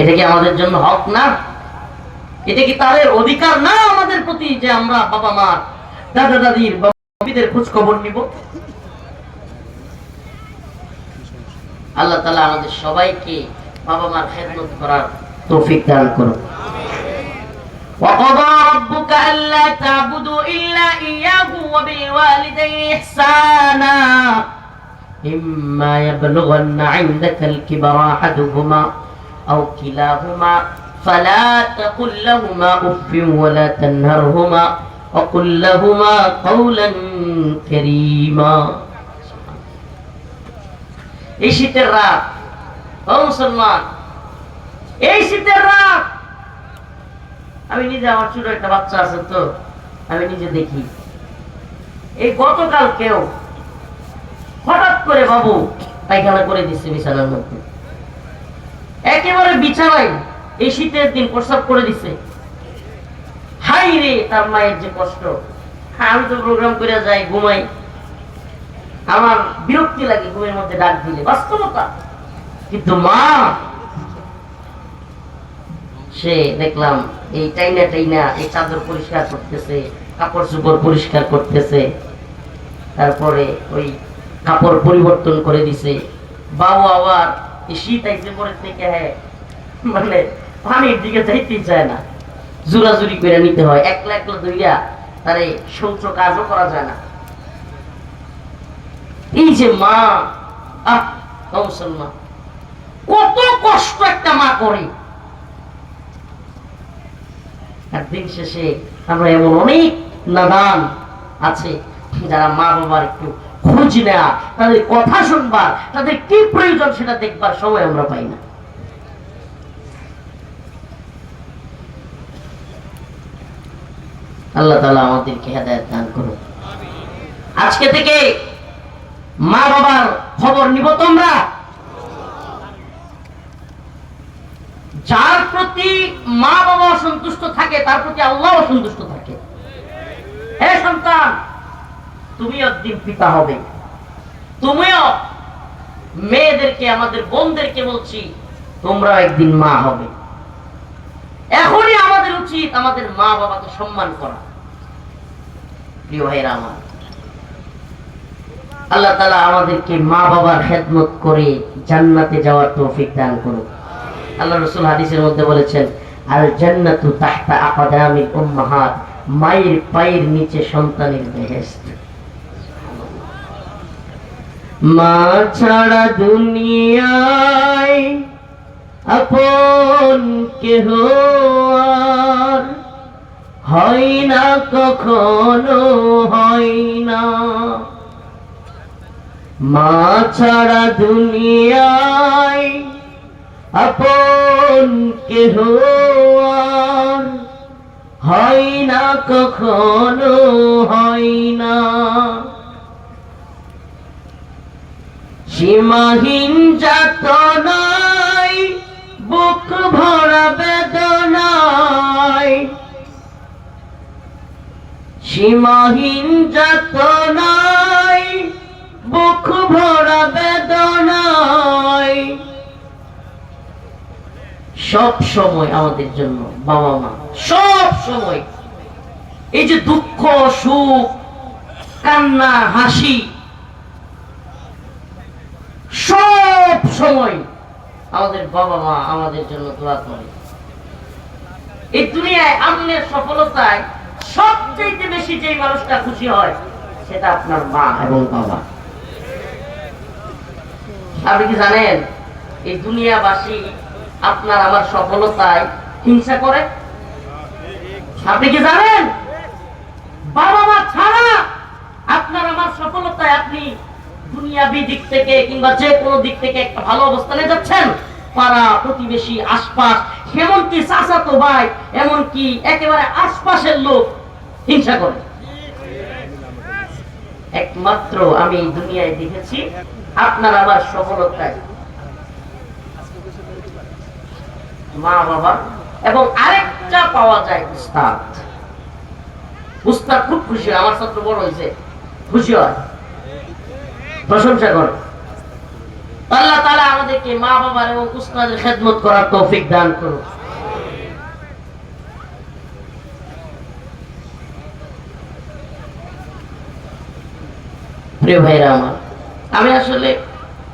এটা কি আমাদের জন্য হক না? এটা কি তাদের অধিকার না আমাদের প্রতি যে আমরা বাবা মা দাদা দাদির বাবাদের খোঁজ খবর নিব? আল্লাহ তাআলা আমাদের সবাইকে বাবা মার খেদমত করার তৌফিক দান করুন। وقضى ربك ألا تعبدوا إلا إياه وبالوالدين إحسانا إما يبلغن عندك الكبر أحدهما أو كلاهما فلا تقل لهما أف ولا تنهرهما وقل لهما قولا كريما। এই শীতের রাত, ও মুসলমান, এই শীতের রাত আমি নিজে, আমার ছোট একটা বাচ্চা আছে তো, আমি নিজে দেখি। এই গতকাল কেউ হঠাৎ করে বাবু পায়খানা করে দিচ্ছে বিছানার মধ্যে, একেবারে বিছানায় এই শীতের দিন প্রস্রাব করে দিচ্ছে। হাই রে, তার মায়ের যে কষ্ট! আমি তো প্রোগ্রাম করে যাই, ঘুমাই, আমার বিরক্তি লাগে ঘুমের মধ্যে ডাক দিলে, বাস্তবতা। কিন্তু মা, সে দেখলাম এই টাইনা টাইনা এই চাদর পরিষ্কার করতেছে, কাপড় চোপড় পরিষ্কার করতেছে, তারপরে ওই কাপড় পরিবর্তন করে দিছে। বাবু আবার এই শীত আইসে পরে থেকে, হ্যাঁ মানে পানির দিকে যাইতেই চায় না, জোরাজুরি করে নিতে হয়, একলা একলা ধইরা তারে শৌচ কাজও করা যায় না। এই যে মা, মুসলমান, কত কষ্ট একটা মা করে। আর দিন শেষে আমরা এমন অনেক নাদান আছে যারা মা বাবার একটু খোঁজ নেয়া, তাদের কথা শুনবার, তাদের কি প্রয়োজন সেটা দেখবার সময় আমরা পাই না। আল্লাহ তাআলা আমাদেরকে হেদায়েত দান করুন। আজকে থেকে মা বাবার খবর নিব তোমরা। যার প্রতি মা বাবা অসন্তুষ্ট থাকে তার প্রতি আল্লাহ অসন্তুষ্ট থাকে। হে সন্তান, তুমি একদিন পিতা হবে। তুমিও মেয়েদেরকে, আমাদের বোনদেরকে বলছি, তোমরা একদিন মা হবে। এখনই আমাদের উচিত আমাদের মা বাবাকে সম্মান করা। প্রিয় ভাইরা আমার, আল্লাহ তাআলা আমাদেরকে মা বাবার খেদমত করে জান্নাতে যাওয়ার তৌফিক দান করুন। আল্লাহ রাসূল হাদিসের মধ্যে বলেছেন, আল জান্নাতু তাহতা আকদামিল উম্মাহাত, মায়ের পায়ের নিচে সন্তানের বেহেশত। মা ছাড়া দুনিয়ায় আপন কেহ আর হয় না, কখনো হয় না। মা ছাড়া দুনিয়ায় আপন কেহ আর হয় না, কখনো হয় না। সীমাহীন যাতনায় বুক ভরা বেদনায়, সীমাহীন যাতনায় বুক ভরা বেদনায়। সব সময় আমাদের জন্য বাবা মা সব সময় এই যে দুঃখ, সুখ, কান্না, হাসি, সব সময় আমাদের বাবা মা আমাদের জন্য দোয়া করে। এই দুনিয়ায় আমনের সফলতায় সবচেয়ে বেশি যে মানুষটা খুশি হয় সেটা আপনার মা এবং বাবা। আপনি কি জানেন এই দুনিয়াবাসী আপনার আমার সফলতায় হিংসা করে? আপনি কি জানেন বাবা মা ছাড়া আপনার আমার সফলতায় আপনি দুনিয়াবি দিক থেকে কিংবা যে কোনো দিক থেকে একটা ভালো অবস্থানে যাচ্ছেন, পাড়া প্রতিবেশী, আশপাশ, এমনকি চাচাতো ভাই, এমনকি একেবারে আশপাশের লোক হিংসা করে। একমাত্র আমি এই দুনিয়ায় দেখেছি আপনার আমার সফলতায় মা বাবা, এবং আরেকটা পাওয়া যায় উস্তাদ। উস্তাদ খুব খুশি হয়, আমার ছাত্র বড় হয়েছে, খুশি হয়, প্রশংসা করে। আল্লাহ তাআলা আমাদেরকে মা বাবার এবং উস্তাদের খেদমত করার তৌফিক দান করুন। প্রিয় ভাইরা আমার, আমি আসলে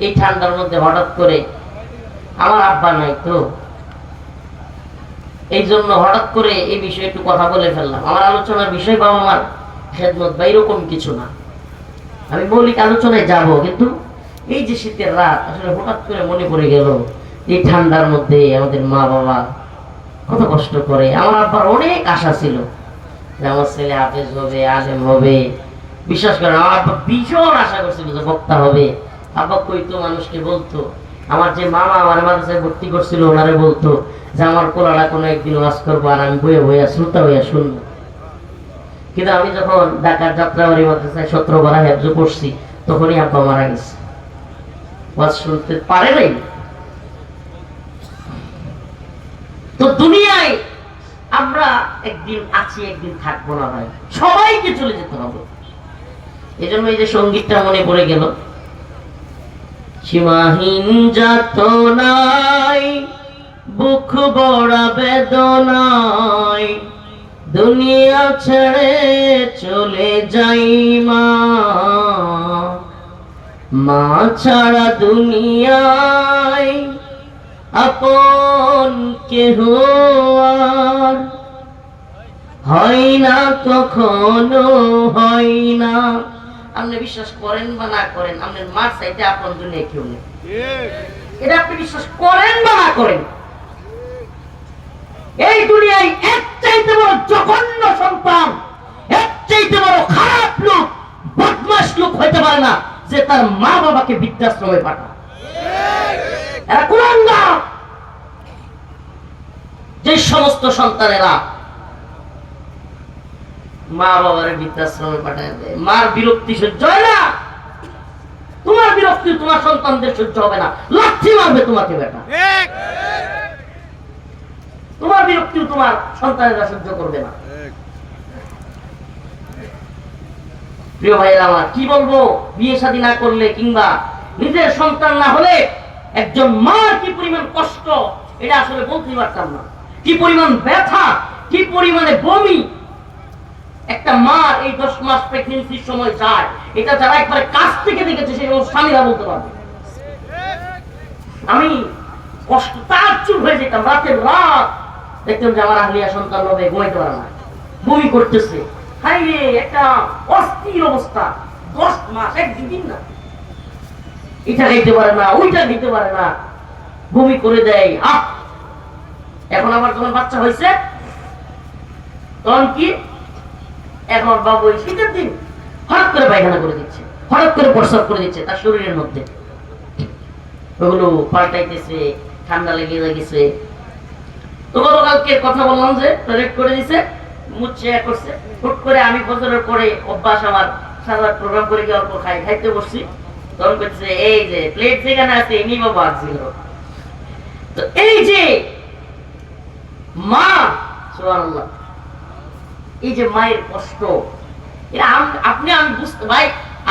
এই ঠান্ডার মধ্যে হঠাৎ করে, আমার আব্বা নাই তো, এই জন্য হঠাৎ করে এই বিষয়ে একটু কথা বলে ফেললাম। আমার আলোচনার বিষয় বাবা মার খেদমত বা এরকম কিছু না, আমি মৌলিক আলোচনায় যাব, কিন্তু এই যে শীতের রাত, আসলে হঠাৎ করে মনে পড়ে গেল এই ঠান্ডার মধ্যে আমাদের মা বাবা কত কষ্ট করে। আমার আব্বার অনেক আশা ছিল যে আমার ছেলে হাফেজ হবে, আলেম হবে। বিশ্বাস করেন, আমার আব্বা ভীষণ আশা করছিল যে বক্তা হবে। আব্বা কইতো, মানুষকে বলতো, আমার যে মামা আমার মাদ্রাসায় ভর্তি করছিল ওনারে বলতো যে আমার পোলাটা কোনো একদিন ওয়াজ করবো, আর আমি বইয়ে বইয়া শ্রোতা হইয়া শুনবো। কিন্তু আমি যখন ঢাকার যাত্রাবাড়ি মাদ্রাসায় 17 বার হেফজ পড়ছি, তখনই আব্বা মারা গেছে, ওয়াজ শুনতে পারে নাই। তো দুনিয়ায় আমরা একদিন আছি, একদিন থাকবো না ভাই, সবাইকে চলে যেতে হবে। এই জন্য এই যে সঙ্গীতটা মনে পড়ে গেল, সীমাহীন যাতনায় বুক বড় বেদনায় দুনিয়া ছেড়ে চলে যাই মা, মা ছাড়া দুনিয়ায় আপন কেহ আর হয় না, কখনো হয় না। আপনি বিশ্বাস করেন বা না করেন, আপনার মার চাইতে আপন দুনিয়ায় কেউ নেই। এটা আপনি বিশ্বাস করেন বা না করেন, এই দুনিয়ায় এক চাইতে বড় জঘন্য সন্তান, এক চাইতে বড় খারাপ লোক, বদমাশ লোক হইতে পারে না যে তার মা বাবাকে বৃদ্ধাশ্রমে পাঠায়। এরা কুলাঙ্গার। যে সমস্ত সন্তানেরা মা বাবার বৃদ্ধাশ্রমে পাঠায় দেয়, মার বিরক্তি সহ্য হয় না, তোমার বিরক্তি তোমার সন্তানদের সহ্য হবে না, লাথি মারবে তোমাকে বেটা। তোমার বিরক্তি তোমার সন্তানেরা সহ্য করবে না। প্রিয় ভাইয়েরা আমার, কি বলবো, বিয়ে শাদী না করলে কিংবা নিজের সন্তান না হলে একজন মার কি পরিমাণ কষ্ট, এটা আসলে বলতেই পারতাম না। কি পরিমাণ ব্যথা, কি পরিমাণে বমি একটা মার এই 10 মাস প্রেগন্যান্সির সময় যায়, এটা যারা একবার কাছ থেকে দেখেছে সেই স্বামীরা বলতে পারবে। আমি কষ্ট তার চুপ হয়ে যেতাম, রাতের রাত দেখতাম যে আমার আহলিয়া সন্তান হবে, ঘুমাইতে পারে না, বমি করতেছে, হাই রে একটা অস্থির অবস্থা। 10 মাস, একদিন না, এটা খাইতে পারে না, ওইটা খেতে পারে না, বমি করে দেয়। এখন আমার যখন বাচ্চা হয়েছে, তখন কি, এখন বাবু ওই শীতের দিন হঠাৎ করে পায়খানা করে দিচ্ছে, হঠাৎ করে প্রস্রাব করে দিচ্ছে তার শরীরের মধ্যে, ওগুলো পাল্টাইতেছে, ঠান্ডা লেগে গেছে। তো গতকালকে কথা বললাম যে টয়লেট করে দিছে, মুচ্ছে করছে, হুট করে আমি ফজরের পরে অভ্যাস আমার সারা প্রোগ্রাম করে গিয়ে অল্প খাইতে বসছি, তখন করছে এই যে প্লেট যেখানে আছে এমনি বাবা আসছিল। তো এই যে মা, সুবহানাল্লাহ, এই যে মায়ের কষ্ট, এটা আপনি আমি বুঝতে ভাই,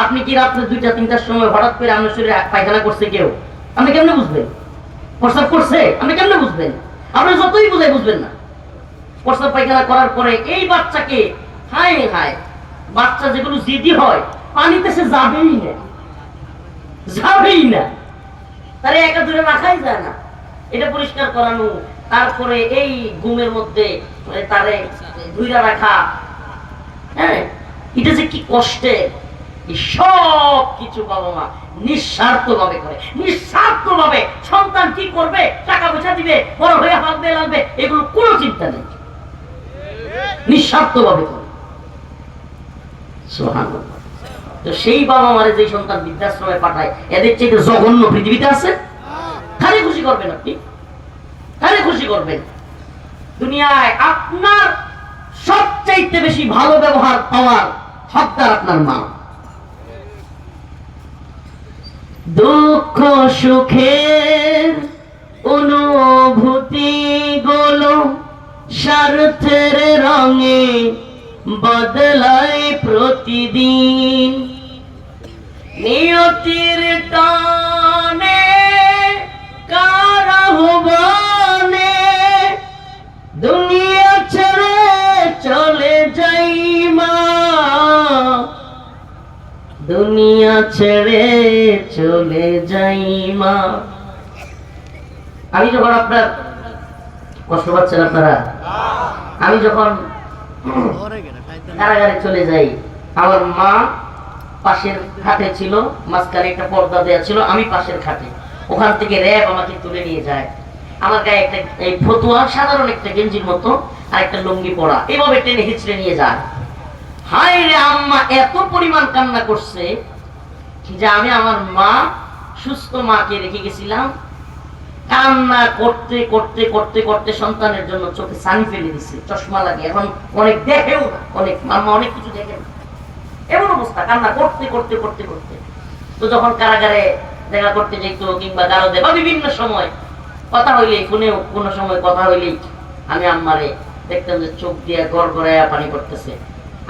আপনি কি রাত্রে 2টা-3টার সময় হঠাৎ করে আপনার শরীরে পায়খানা করছে কেউ, আপনি কেমনে বুঝবেন? প্রস্রাব করছে আপনি কেমনে বুঝবেন? আপনি যতই বুঝাই বুঝবেন না। প্রস্রাব পায়খানা করার পরে এই বাচ্চাকে, হায় হায়, বাচ্চা যেগুলো জিদি হয়, পানিতে সে যাবেই না, যাবেই না, তারে একা দূরে রাখাই যায় না। এটা পরিষ্কার করানো, তারপরে এই ঘুমের মধ্যে তারে ধুইরা রাখা, হ্যাঁ, এটা যে কি কষ্টে। সব কিছু বাবা মা নিঃস্বার্থ ভাবে করে, নিঃস্বার্থ ভাবে। সন্তান কি করবে, টাকা পয়সা দিবে, বড় হয়ে হাঁকবে লাগবে, এগুলো কোনো চিন্তা নেই, নিঃস্বার্থ ভাবে করে। সুবহানাল্লাহ। তো সেই বাবা মারে যে সন্তান বৃদ্ধাশ্রমে পাঠায়, এদের চেয়ে জঘন্য পৃথিবীতে আছে? খালি খুশি করবেন আপনি, খালি খুশি করবেন। দুনিয়ায় আপনার সবচাইতে বেশি ভালো ব্যবহার পাওয়ার হকদার আপনার মা। দুঃখ সুখের অনুভূতি গুলো স্বার্থের রঙে বদলায় প্রতিদিন, নিয়তির টানে দুনিয়া ছেড়ে চলে যাই মা। আমি যখন আপনার কষ্ট পাচ্ছেন আপনারা, আমি যখন কারাগারে চলে যাই, আমার মা পাশের খাটে ছিল, মাঝখানে একটা পর্দা দেওয়া ছিল, আমি পাশের খাটে। ওখান থেকে র্যাব আমাকে তুলে নিয়ে যায়। আমার গায়ে একটা এই ফতুয়া, সাধারণ একটা গেঞ্জির মতো, আর একটা লুঙ্গি পরা, এভাবে টেনে হিচড়ে নিয়ে যায়। হায় রে, আম্মা এত পরিমাণ কান্না করছে যে আমি আমার মা, সুস্থ মাকে রেখে গেছিলাম। কান্না করতে করতে করতে করতে সন্তানের জন্য চোখে ছানি ফেলে দিচ্ছে, চশমা লাগে, এখন অনেক দেখেও না, অনেক মাম্মা অনেক কিছু দেখে না, এমন অবস্থা, কান্না করতে করতে করতে করতে। তো যখন কারাগারে দেখা করতে যেত, কিংবা গারদে বা বিভিন্ন সময় কথা হইলেই, ফোনেও কোনো সময় কথা হইলেই আমি আম্মারে দেখতাম যে চোখ দিয়ে গড় গড়াইয়া পানি করতেছে।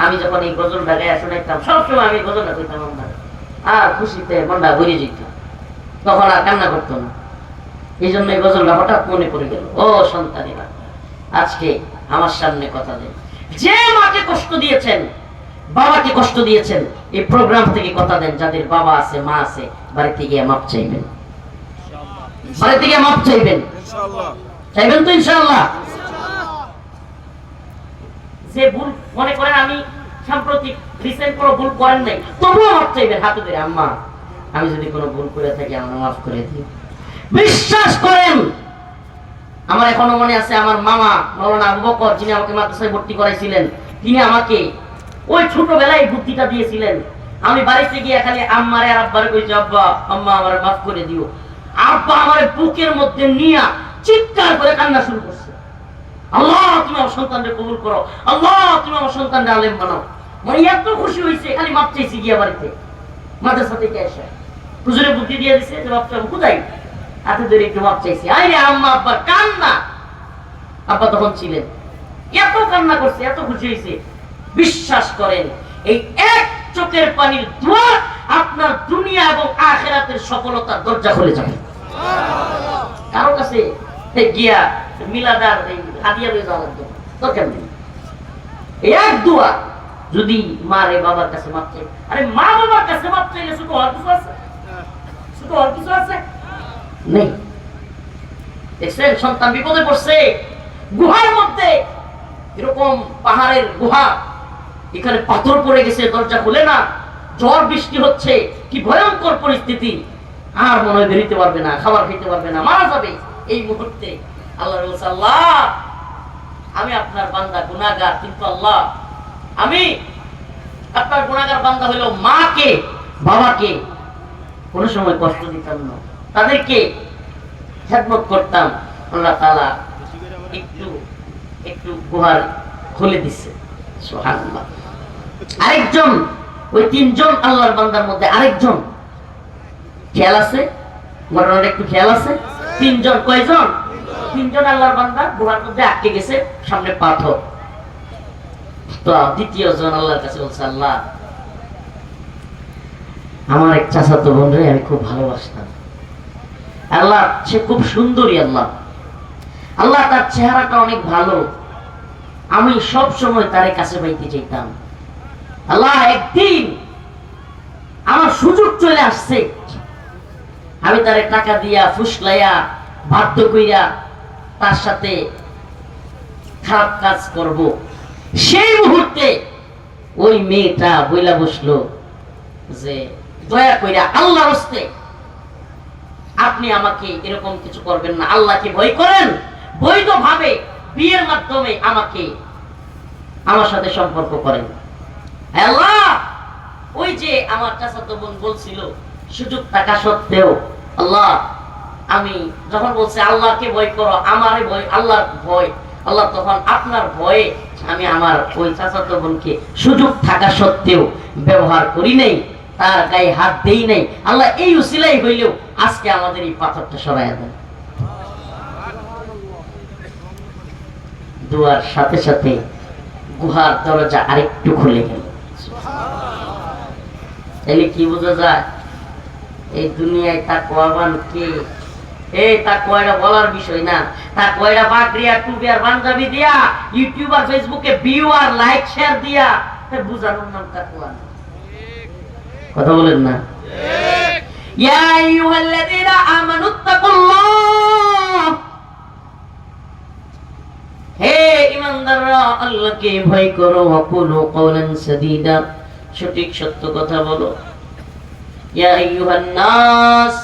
আমি যখন এই গজলটা গায়ে শোনাইতাম, সবসময় আমি গজলটা কইতাম আম্মারে, আর খুশিতে মনটা ভরে যেত, তখন আর কান্না করতো না। এই জন্য এই গজলটা হঠাৎ মনে পড়ে গেল। ও সন্তানেরা, আজকে আমার সামনে কথা দেন, যে মাকে কষ্ট দিয়েছেন, বাবাকে কষ্ট দিয়েছেন, এই প্রোগ্রাম থেকে কথা দেন, যাদের বাবা আছে, মা আছে, বাড়িতে গিয়ে মাপ চাইবেন, বাড়িতে গিয়ে মাপ চাইবেন, চাইবেন তো ইনশাআল্লাহ। যে ভুল মনে করেন আমি সাম্প্রতিক রিসেন্ট কোনো ভুল করেন নাই, তবুও মাপ চাইবেন হাতে ধরে, আম্মা আমি যদি কোনো ভুল করে থাকি আমাকে মাফ করে দিই। বিশ্বাস করেন, আমার এখনো মনে আছে, আমার মামা মাওলানা আবু বকর, যিনি আমাকে মাদ্রাসায় ভর্তি করাইছিলেন, তিনি আমাকে ওই ছোটবেলায় বুদ্ধিটা দিয়েছিলেন। আমি বাড়িতে গিয়ে খালি আম্মারে আর আব্বারে কইছি, আব্বা আম্মা আমারে মাফ করে দিও। আব্বা আমারে বুকের মধ্যে নিয়া চিৎকার করে কান্না শুরু করছে, আল্লাহ তুমি আমার সন্তানকে কবুল করো, আল্লাহ তুমি আমার সন্তানকে আলেম বানাও। মানে এত খুশি হয়েছে, খালি মাপ চাইছি গিয়া বাড়িতে, মাদ্রাসা থেকে এসে হুজুরে বুদ্ধি দিয়ে দিছে যে মাপ চাবো কোথায়, হাতে ধরে একটু মাপ চাইছি। আরে আম্মা আব্বা কান্না, আব্বা তখন ছিলেন, এত কান্না করছে, এত খুশি হয়েছে। বিশ্বাস করেন, এই এক চোখের পানির দোয়া আপনার দুনিয়া এবং আখিরাতের সফলতার দরজা খুলে যাবে। কারো কাছে গিয়া মিলাদার হাদিয়া লয়ে যাওয়ার দরকার নেই। এক দোয়া যদি মারে বাবার কাছে মাপ চাই, আরে মা বাবার কাছে মাপ চাইলে ছোট হওয়ার কিছু আছে? ছোট হওয়ার কিছু আছে? নেই। দেখছেন, সন্তান বিপদে পড়ছে, গুহার মধ্যে, এরকম পাহাড়ের গুহা, এখানে পাথর পড়ে গেছে, দরজা খুলে না, ঝড় বৃষ্টি হচ্ছে, কি ভয়ঙ্কর পরিস্থিতি, আর মনে হয় বেরোতে পারবে না, খাবার খেতে পারবে না, মারা যাবে। এই মুহূর্তে আল্লাহ বলছে, আল্লাহ আমি আপনার বান্দা গুনাহগার, কিন্তু আল্লাহ আমি আপনার গুনাহগার বান্দা হইল মাকে বাবাকে কোনো সময় কষ্ট দিতাম না, তাদেরকে খেদমত করতাম। আল্লাহ তাআলা একটু একটু গুহার খুলে দিচ্ছে, সুবহানাল্লাহ। আরেকজন, ওই তিনজন আল্লাহর বান্দার মধ্যে আরেকজন, খেয়াল আছে ঘটনাটা, একটু খেয়াল আছে? তিনজন, কয়জন? তিনজন আল্লাহর বান্দা গুহার মধ্যে আটকে গেছে, সামনে পাথর। তো দ্বিতীয় জন আল্লাহর কাছে বলছে, আল্লাহ আমার এক চাচাতো বোন রে আমি খুব ভালোবাসতাম, আল্লাহ সে খুব সুন্দরী, আল্লাহ আল্লাহ তার চেহারাটা অনেক ভালো, আমি সব সময় তার কাছে পাইতে চাইতাম। আল্লাহ একদিন আমার সুযোগ চলে আসছে, আমি তার টাকা দিয়া ফুসলাইয়া বাধ্য কইরা তার সাথে খারাপ কাজ করব। সেই মুহূর্তে ওই মেয়েটা বইলা বসলো যে দয়া কইরা আল্লাহর হস্তে আপনি আমাকে এরকম কিছু করবেন না, আল্লাহকে ভয় করেন, বৈধভাবে বিয়ের মাধ্যমে আমাকে আমার সাথে সম্পর্ক করেন। আল্লাহ ওই যে আমার চাচাতো বোন বলছিল সুযোগ থাকা সত্ত্বেও, আল্লাহ আমি যখন বলছে আল্লাহকে ভয় করো, আমারে ভয়, আল্লাহর ভয়, আল্লাহ তখন আপনার ভয়ে আমি আমার ওই চাচাতো বোনকে সুযোগ থাকা সত্ত্বেও ব্যবহার করি নাই, তার গায়ে হাত দেই নাই। আল্লাহ এই উসিলাই হইলেও আজকে আমাদের এই পাথরটা সরাইয়া দেন। দুয়ার সাথে সাথে গুহার দরজা আরেকটু খুলে গেল। তাহলে কি বোঝা যায়, এই দুনিয়ায় তাকওয়াবান কে? এই তাকওয়াটা বলার বিষয় না, তাকওয়াটা বাকরি আর টুপি আর পাঞ্জাবি দিয়া, ইউটিউব আর ফেসবুকে ভিউ আর লাইক শেয়ার দিয়া বুঝানোর নাম তাকওয়া। কথা বলেন না? ইয়া আইয়ুহাল্লাযীনা আমানুত্তাকুল্লাহ, হে ঈমানদাররা আল্লাহকে ভয় করো। ওয়াকুলু কাওলান সাদীদা, সঠিক সত্য কথা বলো। ইয়া আইয়ুহান নাস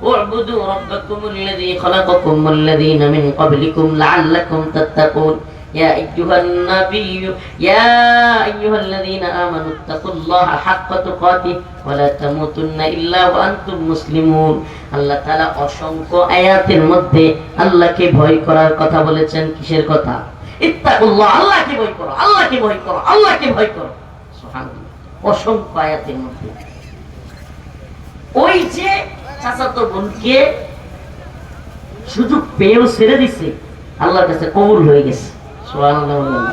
উ'বুদু রাব্বাকুমুল্লাযী খালাকাকুম ওয়াল্লাযীনা মিন ক্বাবলিকুম লাআল্লাকুম তাত্তাকুন। ইয়া আইয়ুহান নাবিয়্যু ইয়া আইয়ুহাল্লাযীনা আমানুত্তাকুল্লাহা হাক্কা তুকাতিহি ওয়া লা তামুতুন্না ইল্লা ওয়া আনতুম মুসলিমুন। আল্লাহ তাআলা অসংখ্য আয়াতের মধ্যে আল্লাহকে ভয় করার কথা বলেছেন। কিসের কথা? ইত্তাকুল্লাহ, আল্লাহকে ভয় করো, আল্লাহকে ভয় করো, আল্লাহকে ভয় করো। সুবহানাল্লাহ, অসংখ্য আয়াতের মধ্যে। ওই যে চাচাতো বোনকে সুযোগ পেয়েও ছেড়ে দিছে, আল্লাহর কাছে কবুল হয়ে গেছে। সুবহানাল্লাহ।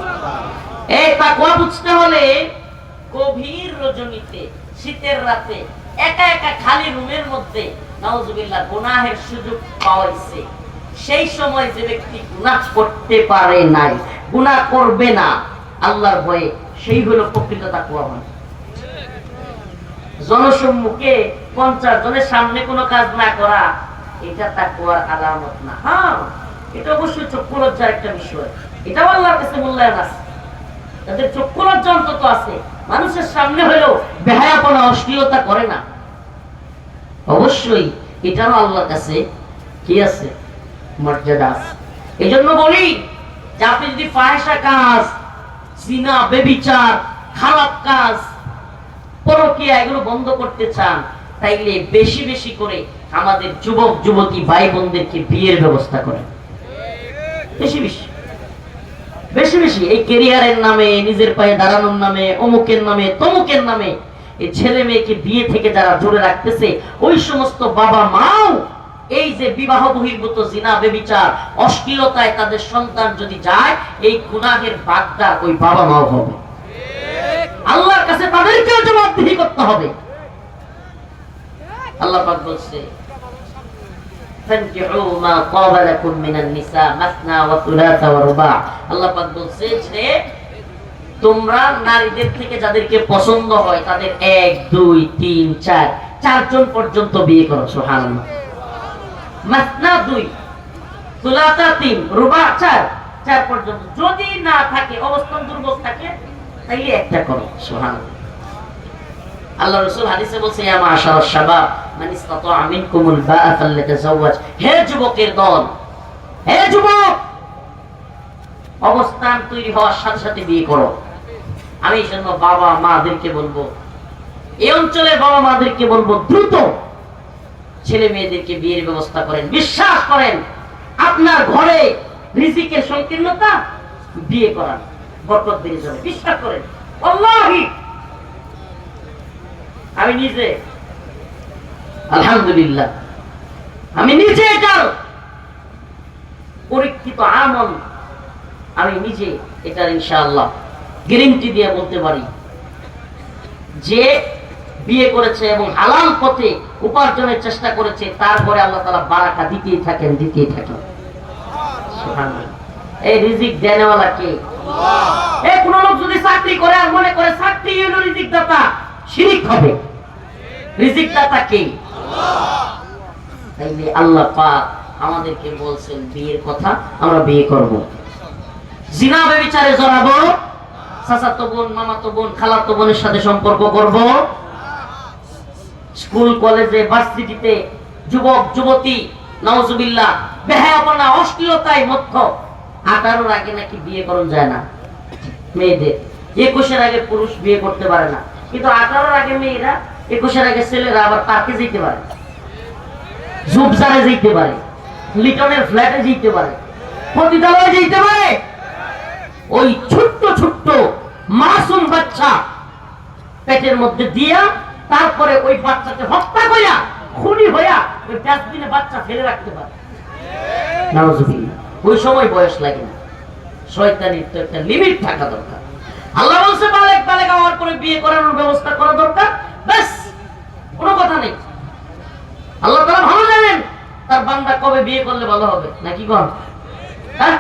এই তাকওয়া বুঝতে হলে গভীর রজনীতে শীতের রাতে একা একা খালি রুমের মধ্যে নাউজুবিল্লাহ গুনাহের সুযোগ পাওয়াইছে, সেই সময় যে ব্যক্তি গুনাহ করতে পারে নাই, গুনাহ করবে না আল্লাহর ভয়ে, সেই হলো প্রকৃত তাকওয়াবান। জনসম্মুখে 50 জনের সামনে কোনো কাজ না করা, এটা তাকওয়ার আলামত না। হ্যাঁ, এটা অবশ্যই চক্ষু লজ্জার একটা বিষয়, এটাও আল্লাহর কাছে মূল্যায়ন আছে। তাদের চক্ষু লজ্জা অন্তত আছে, মানুষের সামনে হলেও বেহায়াপনা অশ্লীলতা করে না। অবশ্যই এটারও আল্লাহর কাছে কি আছে? মর্যাদা আছে। এই জন্য বলি যে আপনি যদি ফাহিশা কাজ, জিনা, ব্যভিচার, খারাপ কাজ, পরকীয়া এগুলো বন্ধ করতে চান, তাইলে বেশি বেশি করে আমাদের যুবক যুবতী ভাই বোনদেরকে বিয়ের ব্যবস্থা করেন। বেশি বেশি বেশি বেশি এই ক্যারিয়ারের নামে, নিজের পায়ে দাঁড়ানোর নামে, অমুকের নামে, তমুকের নামে এই ছেলে মেয়েকে বিয়ে থেকে যারা জোরে রাখতেছে, ওই সমস্ত বাবা মাও এই যে বিবাহ বহির্ভূত জিনা, ব্যভিচার, অশ্লীলতায় তাদের সন্তান যদি যায়, এই গুনাহের বাগদার ওই বাবা মাও হবে। আল্লাহর কাছে তাদেরকেও জবাবদিহি করতে হবে। আল্লাহ পাক বলছে ফানকিহু মা তাবা লাকুম মিনান নিসা মাসনা ওয়া থুলাসা ওয়া রুবা'। আল্লাহ পাক বলছে যে তোমরা নারীদের থেকে যাদেরকে পছন্দ হয় তাদের 1 2 3 4 চারজন পর্যন্ত বিয়ে করো। সুবহানাল্লাহ। মাসনা 2, থুলাসা 3, রুবা' 4 পর্যন্ত। যদি না থাকে, অবস্থান দুর্বল থাকে, তাইলে একটা করো। সুবহানাল্লাহ। আল্লাহ রাসূল হাদিসে বলছে ইয়া মাশারাশ শাবাব মান ইসতাতা'a মিনকুমুল বা'a ফালইতাযাওয়াজ। হে যুবকের দল, হে যুবক, অবস্থান তৈরি হওয়ার সাথে সাথে বিয়ে করো। আমি এই জন্য বাবা মাদেরকে বলবো, এই অঞ্চলের বাবা মাদেরকে বলবো, দ্রুত ছেলে মেয়েদেরকে বিয়ের ব্যবস্থা করেন। বিশ্বাস করেন আপনার ঘরে রিজিকের সংকীর্ণতা, বিয়ে করান, বরকত বেড়ে যাবে। বিশ্বাস করেন, আল্লাহি আমি নিজে আলহামদুলিল্লাহ আমি নিজে এটার পরীক্ষিত আমল, আমি নিজে এটার ইনশাআল্লাহ গ্যারান্টি দিয়ে বলতে পারি যে বিয়ে করেছে এবং হালাল পথে উপার্জনের চেষ্টা করেছে, তারপরে আল্লাহ তাআলা বারাকা দিতেই থাকেন, দিতেই থাকেন। সুবহানাল্লাহ। এই রিজিক দেনেওয়ালা কে? আল্লাহ। এই কোন লোক যদি চাকরি করে আর মনে করে চাকরি হলো রিজিক দাতা, শিরক হবে। রিজিক দাতা কে? আল্লাহ। তাইলে আল্লাহ পাক আমাদেরকে বলছেন বিয়ের কথা, আমরা বিয়ে করব। জিনা ব্যভিচারে জড়াবো, চাচাতো বোন, মামাতো বোন, খালাতো বোনের সাথে সম্পর্ক করব। স্কুল কলেজে ভার্সিটিতে যুবক যুবতী নাউজুবিল্লাহ বেহায়াপনা অশ্লীলতায় মত্ত। 18 আগে নাকি বিয়ে করণ যায় না মেয়েদের, 21 আগে পুরুষ বিয়ে করতে পারে না, কিন্তু 18 আগে মেয়েরা, 21 আগে ছেলেরা আবার পার্কে যেতে পারে, ঝুপঝাড়ে যেতে পারে, লিটনের ফ্ল্যাটে যেতে পারে, পতিতালয়ে যেতে পারে। ওই ছোট্ট ছোট্ট মাসুম বাচ্চা পেটের মধ্যে দিয়া, তারপরে ওই বাচ্চাকে হত্যা কইরা খুনি হইয়া ওই ডাস্টবিনে বাচ্চা ফেলে রাখতে পারে। নাউজুবিল্লাহ। ওই সময় বয়স লাগে না। শয়তানির তো একটা লিমিট থাকা দরকার। আল্লাহ বলছে বালেগ হওয়ার পরে বিয়ে করানোর ব্যবস্থা করা দরকার, ব্যাস, কোনো কথা নেই। আল্লাহ তাআলা ভালো জানেন তার বান্দা কবে বিয়ে করলে ভালো হবে, নাকি কোন? হ্যাঁ,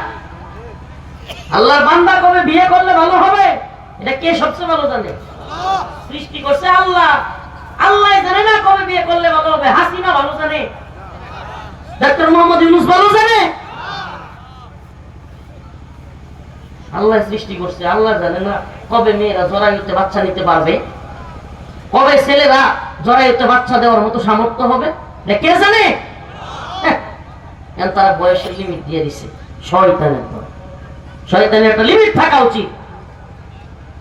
আল্লাহর বান্দা কবে বিয়ে করলে ভালো হবে এটা কে সবচেয়ে ভালো জানে? সৃষ্টি করছে আল্লাহ। আল্লাহ জানে না কবে বিয়ে করলে ভালো হবে। হাসিনা ভালো জানে, ডক্টর মোহাম্মদ ইউনূস ভালো জানে। আল্লাহ সৃষ্টি করছে, আল্লাহ জানে না কবে মেয়েরা জরায়ুতে বাচ্চা নিতে পারবে, কবে ছেলেরা জরায়ুতে বাচ্চা দেওয়ার মতো সামর্থ্য হবে, কে জানে? তারা বয়সের লিমিট দিয়ে দিছে। শয়তানের পর শয়তানের একটা লিমিট থাকা উচিত।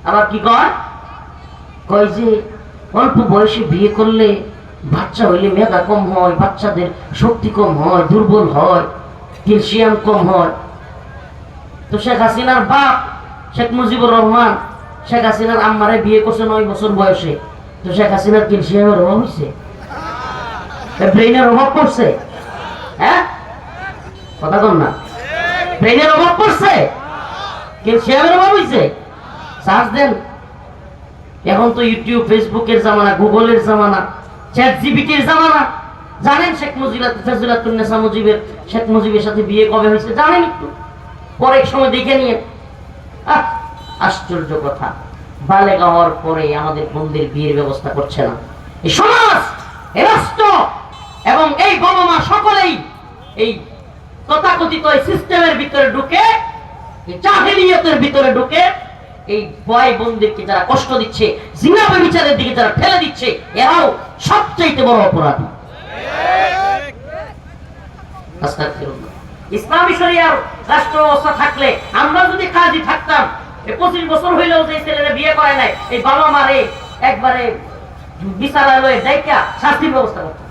আবার কি কয় যে অল্প বয়সে বিয়ে করলে বাচ্চা হইলে মেধা কম হয়, বাচ্চাদের শক্তি কম হয়, দুর্বল হয়, ক্যালসিয়াম কম হয়। তো শেখ হাসিনার বাপ শেখ মুজিবুর রহমান শেখ হাসিনার আম্মারে বিয়ে করছে 9 বছর বয়সে। তো শেখ হাসিনার ক্যালসিয়ামের অভাব হয়েছে, ব্রেইনের অভাব পড়ছে? হ্যাঁ, কথা কন না, ব্রেইনের অভাব পড়ছে, ক্যালসিয়ামের অভাব হয়েছে? সার্চ দেন। এখন তো ইউটিউব ফেসবুকের জামানা, গুগলের জামানা, চ্যাট জিপিটির জামানা। জানেন শেখ ফজিলাতুন্নেসা মুজিবের শেখ মুজিবের সাথে বিয়ে কবে হয়েছে জানেন? একটু পরে এক সময় দেখে নিয়ে। আশ্চর্য কথা, বালেগা হওয়ার পরে আমাদের বোনদের বিয়ের ব্যবস্থা করছে না এই সমাজ, এই রাষ্ট্র এবং এই বাবা মা সকলেই এই তথাকথিত সিস্টেমের ভিতরে ঢুকে, এই জাহেলিয়তের ভিতরে ঢুকে এই বয় বোনদেরকে যারা কষ্ট দিচ্ছে, জিনা ব্যভিচারের দিকে যারা ঠেলে দিচ্ছে, এরাও সবচেয়ে বড় অপরাধী। আস্তাগফিরুল্লাহ। ইসলামী শরিয়ার রাষ্ট্র ব্যবস্থা থাকলে, আমরা যদি কাজী থাকতাম, 25 বছর হইলেও যে ছেলেরা বিয়ে করে নাই, এই বাবা মারে একবারে বিচারালয়ে ডাইকা শাস্তির ব্যবস্থা করতাম।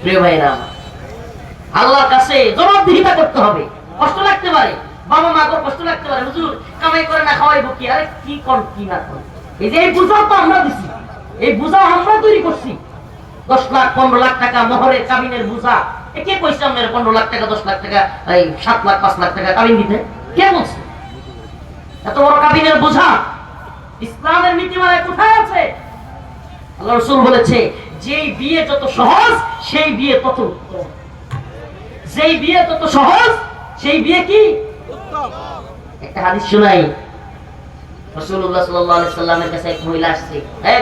প্রিয় ভাইরা, আল্লাহর কাছে জবাবদিহিতা করতে হবে। কষ্ট লাগতে পারে, বাবা মা কষ্ট লাগতে পারে, হুজুর কামাই করে না খাওয়াইবো কি? আরে কি কোন কি না কোন, এই যে এই বুঝাও তো আমরা দিছি, এই বুঝাও আমরা তৈরি করছি। 10 লাখ 15 লাখ টাকা মোহরের কাবিনের বুঝা, কে কইছে আমাদের 15 লাখ টাকা 10 লাখ টাকা এই 7 লাখ 5 লাখ টাকা কাবিন দিতে? কে বলছে? এত বড় কাবিনের বুঝা ইসলামের নীতিমালায় কোথায় আছে? আল্লাহ রাসূল বলেছে, যেই বিয়ে যত সহজ সেই বিয়ে তত উত্তম। যেই বিয়ে তত সহজ সেই বিয়ে কি উত্তম। একটা হাদিস শোনাই। রাসূলুল্লাহ সাল্লাল্লাহু আলাইহি সাল্লামের কাছে এক মহিলা আসছে।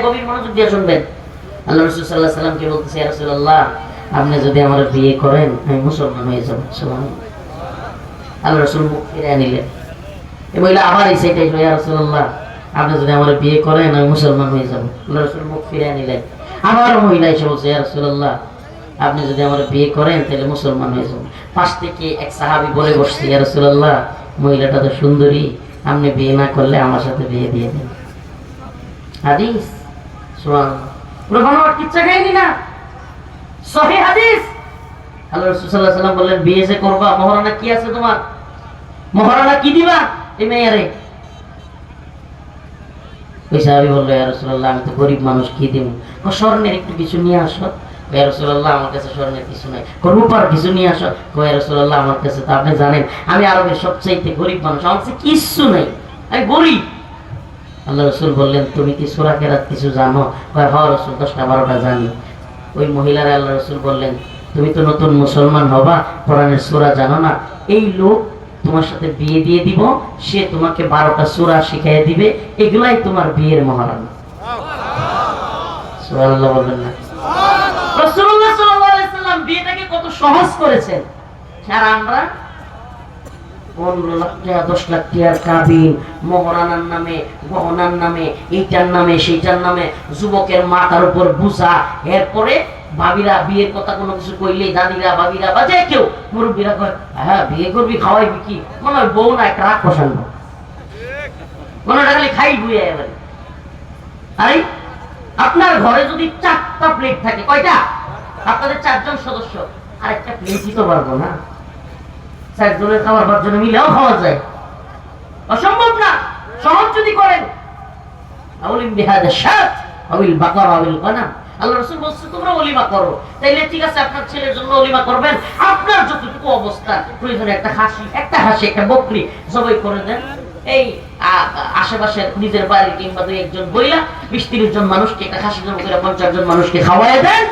গভীর মনোযোগ দিয়ে শুনবেন। আল্লাহ রাসূল সাল্লাল্লাহু আলাইহি সাল্লামকে বলতেছে, ইয়া রাসূলুল্লাহ, আপনি যদি আমার বিয়ে করেন আমি মুসলমান হয়ে যাব। সুবহানাল্লাহ। আল্লাহ রাসূল মুখ ফিরিয়ে নিলেন। এই মহিলা আবার এসে এটাই, ইয়া রাসূলুল্লাহ, আপনি যদি আমার বিয়ে করেন আমি মুসলমান হয়ে যাব। আল্লাহ রাসূল মুখ ফিরিয়ে নিলেন। আবার মহিলা এসে বলছে, ইয়া রাসূলুল্লাহ, আপনি যদি আমার বিয়ে করেন তাহলে মুসলমান হয়ে যাব। পাশ থেকে এক সাহাবী বলে বসছে, ইয়া রাসূলুল্লাহ, মহিলাটা তো সুন্দরী, আপনি বিয়ে না করলে আমার সাথে বিয়ে দিয়ে দেন। হাদিস, সুবহানাল্লাহ, পুরো বানোয়াট কিচ্ছা কাহিনী না, সহিহ হাদিস। আল্লাহ রাসূল সাল্লাল্লাহু আলাইহি ওয়াসাল্লাম বললেন, বিয়ে যে করবা, মহারণা কি আছে তোমার? মহারণা কি দিবা এই মেয়েরে? ওই সাহাবী বলল, ইয়া রাসূলুল্লাহ, আমি তো গরিব মানুষ, কি দিব? স্বর্ণের একটু কিছু নিয়ে আসো। ইয়া রাসূলুল্লাহ, আমার কাছে স্বর্ণের কিছু নাই। রূপার কিছু নিয়ে আসো। ইয়া রাসূলুল্লাহ, আমার কাছে তো আপনি জানেন আমি আরবের সবচাইতে গরিব মানুষ, আমার কাছে কিচ্ছু নাই, আমি গরিব। আল্লাহ রাসূল বললেন, তুমি কি সূরা কেরাত কিছু জানো? কয়, হ্যাঁ রাসূল, 10টা 12টা জানি। ওই মহিলারা আল্লাহ রাসূল বললেন, তুমি তো নতুন মুসলমান হবা, কোরআনের সূরা জানো না? এই লোক তোমার সাথে বিয়ে দিয়ে দিব, সে তোমাকে 12টা সূরা শিখিয়ে দিবে, এগুলাই তোমার বিয়ের মহারণা। সুবহানাল্লাহ বললেন না? রাসূলুল্লাহ সাল্লাল্লাহু আলাইহি সাল্লাম বিয়েটাকে কত সহজ করেছেন। আর আমরা 15 লাখ টাকা 10 লাখ টাকার কাবিন, মহারানার নামে, গহনার নামে, এইটার নামে সেইটার নামে, যুবকের মাথার উপর বুঝা। এরপরে ভাবিরা বিয়ের কথা কোনো কিছু কইলেই, দাদিরা ভাবিরা বা যে কেউ মুরব্বীরা কয়, হ্যাঁ বিয়ে করবি, খাওয়াইবি কি? মনে হয় বউ না একটা রাগ পছন্দ, মনে হয় খালি খাই বুয়ে এবারে। আরে আপনার ঘরে যদি 4টা প্লেট থাকে, কয়টা? আপনাদের 4 জন সদস্য, আর একটা প্লেটই তো পারবো না। 4 জনের খাবার 5 জনে মিলেও খাওয়া যায়, অসম্ভব না। সহজ যদি করেন, আউলিম বিহাদা শাত আউল বাকারা আউল গানাম, আল্লাহ রাসূল বলছে তোমরা ওলিমা করো। তাইলে ঠিক আছে, আপনার ছেলের জন্য ওলিমা করবেন, আপনার যতটুকু অবস্থা প্রয়োজনে একটা হাসি একটা বকরি জবাই করে দেন। এই আশেপাশের নিজের বাড়ি কিংবা 2-1 বইলা 20-30 জন মানুষকে একটা খাসি জমা করে 50 জন মানুষকে খাওয়ায় দেন।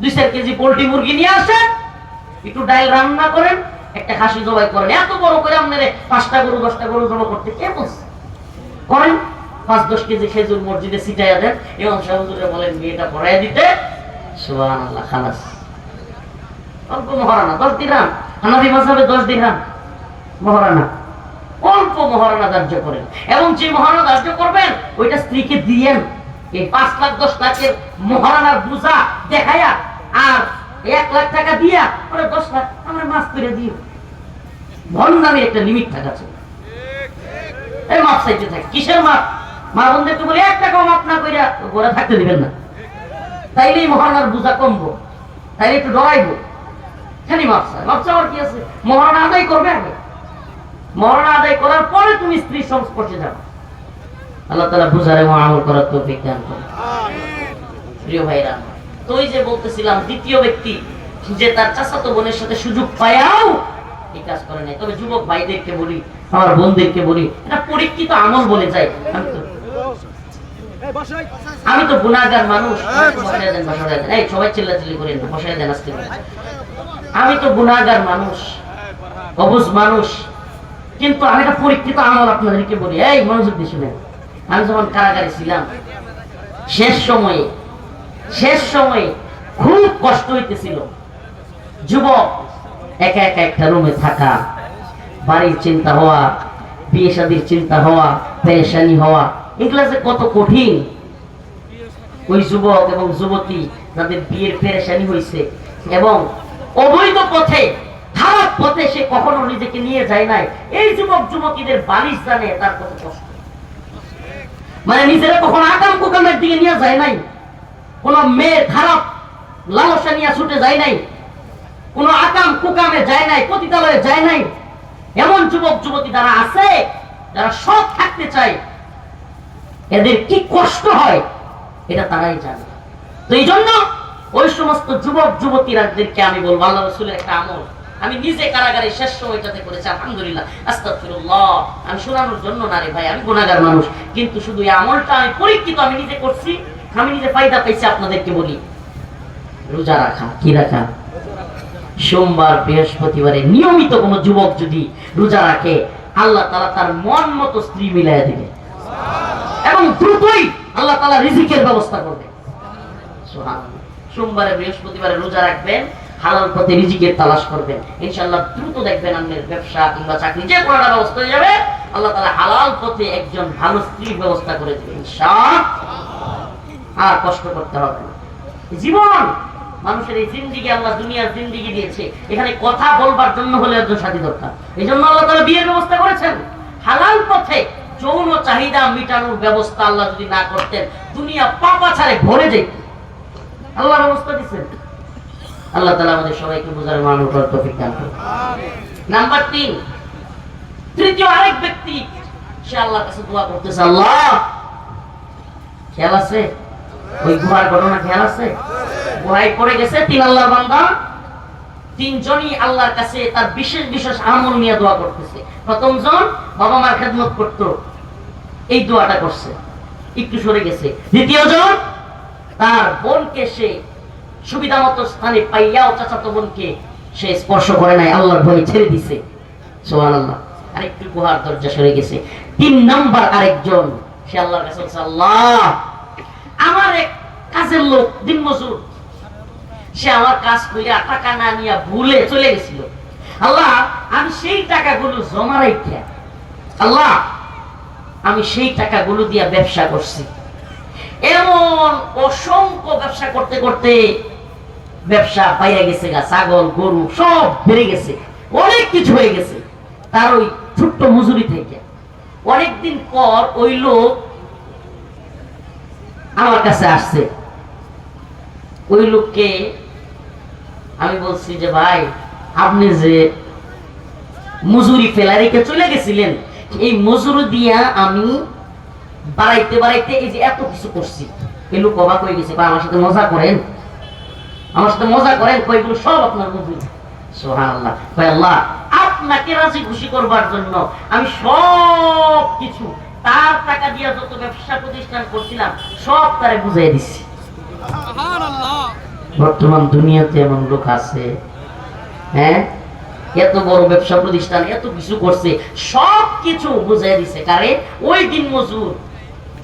2-4 কেজি পোল্ট্রি মুরগি নিয়ে আসেন, একটু ডাল রান্না করেন, একটা খাসি জবাই করেন। এত বড় করে আপনারে 5টা গরু 10টা গরু জমা করতে কে বলছে? করেন। 5-10 কেজি খেজুর মসজিদে ছিটাইয়া দেন, ইমাম সাহেব হুজুরে বলেন বিয়েটা পড়াইয়া দিতে, সুবহানাল্লাহ, খালাস। অল্প মহারানা 10 দিরহাম, হানাফি মাযহাবে 10 দিরহাম মহারানা, অল্প মহারানা ধার্য করেন, এবং যে মহারানা ধার্য করবেন ওইটা স্ত্রীকে দিয়েন। এই 5 লাখ 10 লাখের মহারানার বোঝা দেখায়া আর 1 লাখ টাকা দিয়া ওরে 10 লাখ আমরা মাফ করে দিও, ভন্ডামি একটা লিমিট থাকা চাই। এই মাফ চাইতে থাকে, কিসের মাফ? মা বোনদেরকে বলে 1 টাকাও মাফ না কইরা ঘরে থাকতে দিবেন না, তাইলেই মহারানার বোঝা কমবো, তাইলে একটু ডরাইবো। খালি মাফ চাই, মাফ চাওয়ার কি আছে? মহারানা আদায় করবে আগে, মহারানা আদায় করার পরে তুমি স্ত্রীর সংস্পর্শে যাবে। আল্লাহ তাআলা বুঝার এবং আমল করার তৌফিক দান করুন। প্রিয় ভাইরা, তো ওই যে বলতেছিলাম দ্বিতীয় ব্যক্তি যে তার চাচাতো বোনের সাথে সুযোগ পায়াও এই কাজ করে নাই। তবে যুবক ভাইদেরকে বলি, আমার বোনদেরকে বলি, এটা পরীক্ষিত আমল বলে যায়। আমি তো গুনাহগার মানুষ, বসায় দেন, বসায় দেন, এই সবাই চিল্লাচিল্লি করেন না, বসায় দেন আস্তে করে। আমি তো গুনাহগার মানুষ, অবুঝ মানুষ, কিন্তু আমি একটা পরীক্ষিত আমল আপনাদেরকে বলি, এই মনোযোগ দিয়ে শুনেন। আমি যখন কারাগারে ছিলাম, শেষ সময়ে খুব কষ্ট হইতেছিল। যুবক একা একা একটা রুমে থাকা, বাড়ির চিন্তা হওয়া, বিয়ে শাদীর চিন্তা হওয়া, পেরেশানি হওয়া, এগুলা যে কত কঠিন। ওই যুবক এবং যুবতী যাদের বিয়ের পেরেশানি হয়েছে এবং অবৈধ পথে, খারাপ পথে সে কখনো নিজেকে নিয়ে যায় নাই, এই যুবক যুবতীদের বালিশ জানে তার কত কষ্ট। মানে নিজেরা কখনো আকাম কুকামের দিকে নিয়ে যায় নাই, কোন মেয়ের খারাপ লালসা নিয়ে ছুটে যায় নাই, কোন আকাম কুকামে যায় নাই, পতিতালয়ে যায় নাই। এমন যুবক যুবতী যারা আছে, যারা সৎ থাকতে চায়, এদের কি কষ্ট হয় এটা তারাই জানে। তো এই জন্য ওই সমস্ত যুবক যুবতীরাদেরকে আমি বলবো, আল্লাহ রাসূলের একটা আমল আমি নিজে কারাগারে শেষ সময়টাতে করেছি, আলহামদুলিল্লাহ, আস্তাগফিরুল্লাহ। আমি শোনানোর জন্য না রে ভাই, আমি গুনাহগার মানুষ, কিন্তু শুধু এই আমলটা আমি পরীক্ষিত, আমি নিজে করছি, আমি নিজে ফায়দা পাইছি। আপনাদেরকে বলি, রোজা রাখা। কি রাখা? সোমবার বৃহস্পতিবারে নিয়মিত কোন যুবক যদি রোজা রাখে, আল্লাহ তাআলা তার মন মতো স্ত্রী মিলাইয়া দিবে এবং দ্রুতই আল্লাহ তাআলা রিজিকের ব্যবস্থা করবে। সুবহানাল্লাহ। সোমবারে বৃহস্পতিবারে রোজা রাখবেন, হালাল পথে রিজিকের তালাশ করবেন, ইনশাআল্লাহ দ্রুত দেখবেন আপনার ব্যবসা কিংবা চাকরি যে কোনো ব্যবস্থা হয়ে যাবে। আল্লাহ তাআলা হালাল পথে একজন ভালো স্ত্রীর ব্যবস্থা করে দিবেন ইনশাআল্লাহ। আর কষ্ট করতে হবে না। জীবন মানুষের এই জিন্দেগি, আল্লাহ দুনিয়ার জিন্দেগি দিয়েছে, এখানে কথা বলবার জন্য হলে একজন সাথী দরকার। এই জন্য আল্লাহ তাআলা বিয়ের ব্যবস্থা করেছেন। হালাল পথে যৌন চাহিদা মিটানোর ব্যবস্থা আল্লাহ যদি না করতেন, দুনিয়া পাপা ছাড়ে ভরে যেত। আল্লাহ ব্যবস্থা দিচ্ছেন। আল্লাহ তাআলা আমাদের সবাইকে বুঝার মানার উপর তৌফিক দান করুন। নাম্বার 3, তৃতীয় আরেক ব্যক্তি, সে আল্লাহর কাছে দোয়া করতেছে, আল্লাহ, খেয়াল আছে ওই গুহার ঘটনা? খেয়াল আছে? গুহায় পড়ে গেছে 3 আল্লাহর বান্দা, 3 জনই আল্লাহর কাছে তার বিশেষ বিশেষ আমল নিয়ে দোয়া করতেছে। প্রথম জন বাবা মার খেদমত করতো, এই দোয়াটা করছে, একটু সরে গেছে। দ্বিতীয় জন তার বোনকে সে সুবিধা মতো স্থানে পাইয়াও চাচাতো বোনকে সে স্পর্শ করে নাই, আল্লাহর ভয়ে ছেড়ে দিছে। সুবহানাল্লাহ। আরেকটু গুহার দরজা সরে গেছে। 3 নাম্বার আরেকজন, সে আল্লাহর কাছে বলছে, আল্লাহ, আমার এক কাজের লোক দিনমজুর, সে আমার কাজ কইরা টাকা না নিয়ে ভুলে চলে গেছিল। আল্লাহ, আমি সেই টাকাগুলো জমা রাখি, আল্লাহ আমি সেই টাকাগুলো দিয়ে ব্যবসা করছি। এমন অসংখ্য ব্যবসা করতে করতে ব্যবসা পাইয়া গেছে, ছাগল গরু সব বেড়ে গেছে, অনেক কিছু হয়ে গেছে তার ওই ছোট্ট মজুরি থেকে। অনেকদিন পর ওই লোক আমার কাছে আসছে। ওই লোককে আমি বলছি যে, ভাই, আপনি যে মজুরি ফেলা রেখে চলে গেছিলেন, এই মজুরি দিয়া আমি বাড়াইতে বাড়াইতে এই যে এত কিছু করছি। এই লোক অবাক হয়ে গেছে, আমার সাথে মজা করেন, আমার সাথে মজা করেন, কয়েকগুলো সব আপনার মজুরি। সুবহানাল্লাহ। কয়, আল্লাহ, আপনাকে রাজি খুশি করবার জন্য আমি সব কিছু তার টাকা দিয়া যত ব্যবসা প্রতিষ্ঠান করছিলাম সব তারে বুঝাই দিচ্ছি। বর্তমান দুনিয়াতে এমন লোক আছে, হ্যাঁ, এত বড় ব্যবসা প্রতিষ্ঠান এত কিছু করছে, সব কিছু বুঝাই দিছে কারে? ওই দিন মজুর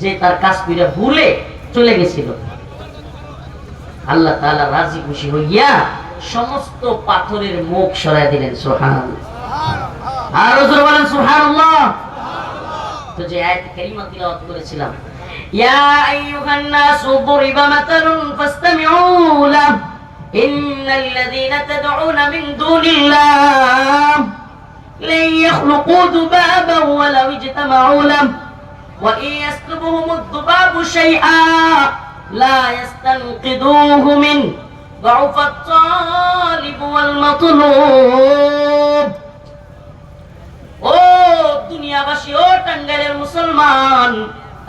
যে তার কাজ করে ভুলে চলে গেছিল, আল্লাহ তাআলা রাজি খুশি হইয়া সমস্ত পাথরের মুখ সরায় দিলেন। সুবহানাল্লাহ, আর রাসূল বলেন সুবহানাল্লাহ। তো যে আয়াত কারিমা তিলাওয়াত করেছিলাম, ইয়া আইয়ুহান নাসু দুরিবা মাতালুন ফাসতামিউ লাহু ইন্নাল্লাযীনা তাদউনা মিন দুনিল্লাহ লা ইয়াখলুকু দুবাban ওয়ালাউ ইজতামাউ লাহু ওয়া ইন ইয়াসলুবহুমুদ দুবাবু শাইআন লা ইস্তানকিদুহু মিন দুআফাত তালিব ওয়াল মাতলুব। ও দুনিয়াবাসী, ও টাঙ্গাইলের মুসলমান,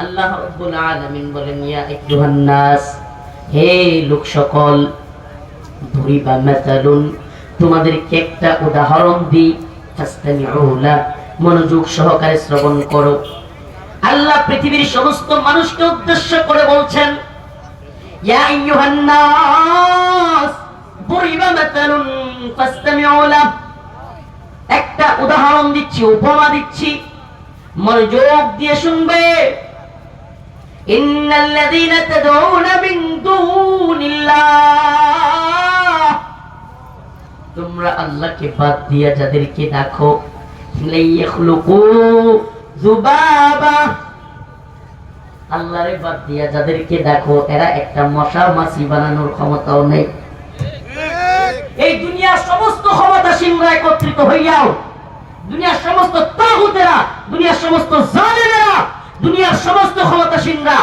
আল্লাহ রাব্বুল আলামিন বলেন, ইয়া আইয়ুহান নাস, হে লোক সকল, দুরিবা মাতালুন, তোমাদেরকে একটা উদাহরণ দিই, ফাসতামিউ লাহু, মনোযোগ সহকারে শ্রবণ করো। আল্লাহ পৃথিবীর সমস্ত মানুষকে উদ্দেশ্য করে বলছেন, ইয়া আইয়ুহান নাস দুরিবা মাতালুন ফাসতামিউ লাহু, একটা উদাহরণ দিচ্ছি, উপমা দিচ্ছি, মনোযোগ দিয়ে শুনবে। ইন্নাল্লাযীনা তাদউনা মিন দুনিল্লাহ, তোমরা আল্লাহকে বাদ দিয়া যাদেরকে ডাকো, লা ইয়াখলুকু যুবাবা, আল্লাহরে বাদ দিয়া যাদেরকে ডাকো, এরা একটা মশা মাছি বানানোর ক্ষমতাও নেই। এই দুনিয়ার সমস্ত ক্ষমতাসীনরা একত্রিত হইয়াও, দুনিয়ার সমস্ত তাগুতেরা, দুনিয়ার সমস্ত জালেমেরা, দুনিয়ার সমস্ত ক্ষমতাসীনরা,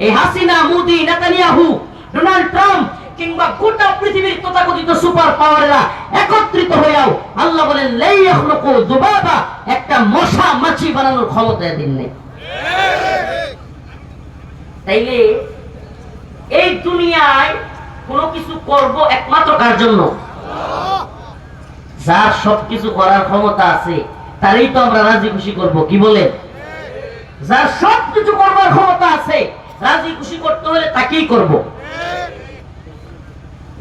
এই Hasina, Modi, Netanyahu, Donald Trump কিংবা গোটা পৃথিবীর তথাকথিত সুপার পাওয়াররা একত্রিত হইয়াও আল্লাহ বলেন, লা ইয়াখলুকু যুবাবা, একটা মশা মাছি বানানোর ক্ষমতা এদের নেই। তাইলে এই দুনিয়ায় কোনো কিছু করব একমাত্র কার জন্য? যার সবকিছু করার ক্ষমতা আছে তারই তো আমরা রাজি খুশি করব। কি বলে? যার সবকিছু করবার ক্ষমতা আছে, রাজি খুশি করতে হলে তাকেই করব।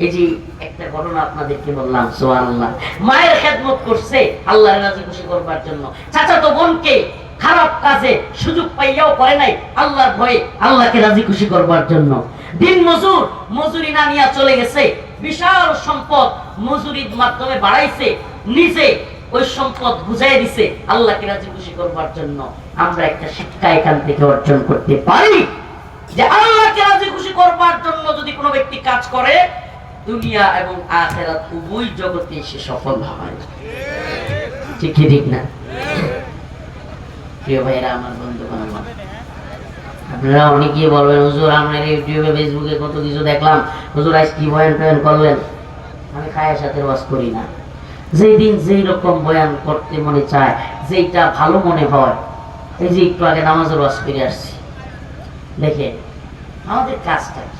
এই যে একটা ঘটনা আপনাদেরকে বললাম, সুবহানাল্লাহ, মায়ের খেদমত করছে আল্লাহর রাজি খুশি করবার জন্য, চাচাতো বোনকে খারাপ কাজে সুযোগ পাইয়াও করে নাই আল্লাহর ভয়ে, আল্লাহকে রাজি খুশি করবার জন্য। দিন মজুর মজুরি না নিয়ে চলে গেছে, বিশাল সম্পদ মজুরির মাধ্যমে বাড়াইছে, নিজে ওই সম্পদ বুঝাই দিছে আল্লাহকে রাজি খুশি করবার জন্য। আমরা একটা শিক্ষা এখান থেকে অর্জন করতে পারি যে আল্লাহকে রাজি খুশি করবার জন্য যদি কোনো ব্যক্তি কাজ করে, দুনিয়া এবং আখিরাত উভয় জগতে সে সফল হয়। ঠিক কি ঠিক না? প্রিয় ভাইরা, আমার বন্ধুগণ, আপনারা অনেকেই বলবেন, হুজুর আমরা ইউটিউবে ফেসবুকে কত কিছু দেখলাম, হুজুর আজ কি বয়ান টয়ান করলেন। আমি খায়ের সাথে ওয়াজ করি না। যেই দিন যেই রকম বয়ান করতে মনে চায়, যেইটা ভালো মনে হয়, এই যে একটু আগে নামাজের ওয়াজ করে আসছি, দেখে আমাদের কাজটা কি?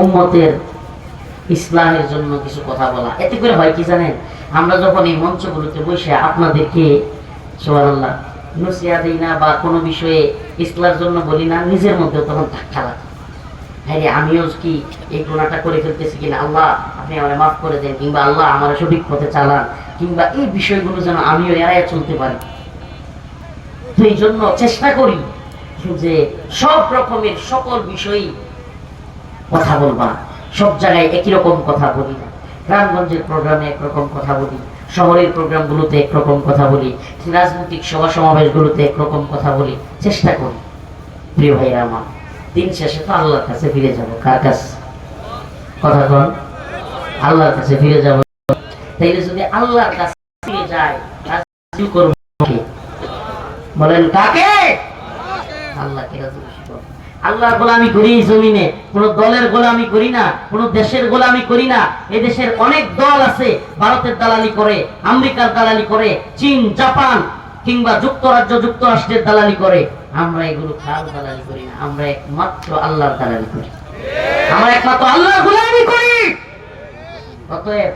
উম্মতের ইসলামের জন্য কিছু কথা বলা। এতে করে হয় কি জানেন, আমরা যখন এই মঞ্চগুলোতে বসে আপনাদেরকে সুবহানাল্লাহ নসিহত দেই না বা কোনো বিষয়ে ইসলামের জন্য বলি না, নিজের মধ্যে তখন ধাক্কা লাগে, হ্যাঁ আমিও কি এই গুনাহটা করে ফেলতেছি কিনা, আল্লাহ আপনি আমাকে মাফ করে দেন, কিংবা আল্লাহ আমার সঠিক পথে চালান, কিংবা এই বিষয়গুলো যেন আমিও এড়াইয়া চলতে পারি। তো এই জন্য চেষ্টা করি যে সব রকমের সকল বিষয়ই কথা বলবা, সব জায়গায় একই রকম কথা বলি না। গ্রামগঞ্জের প্রোগ্রামে একরকম কথা বলি, শহরের প্রোগ্রামগুলোতে একরকম কথা বলি, রাজনৈতিক সভা সমাবেশগুলোতে একরকম কথা বলি। চেষ্টা করি প্রিয় ভাইরা আমার, দিন শেষে তো আল্লাহর কাছে ফিরে যাব। কার কাছে? কথা কন, আল্লাহর কাছে ফিরে যাব। তাইলে যদি আল্লাহর কাছে ফিরে যায়, রাজি করব কে? বলেন কাকে? আল্লাহকে রাজি করব। আল্লাহর গোলামি করি জমিনে, কোন দলের গোলামি করি না, কোন দেশের গোলামি করি না। এই দেশের অনেক দল আছে, ভারতের দালালি করে, আমেরিকার দালালি করে, চীন, জাপান কিংবা যুক্তরাজ্য, যুক্তরাষ্ট্রের দালালি করে। আমরা এগুলো কার দালালি করি না, আমরা একমাত্র আল্লাহর দালালি করি, আমরা একমাত্র আল্লাহর গোলামি করি। অতএব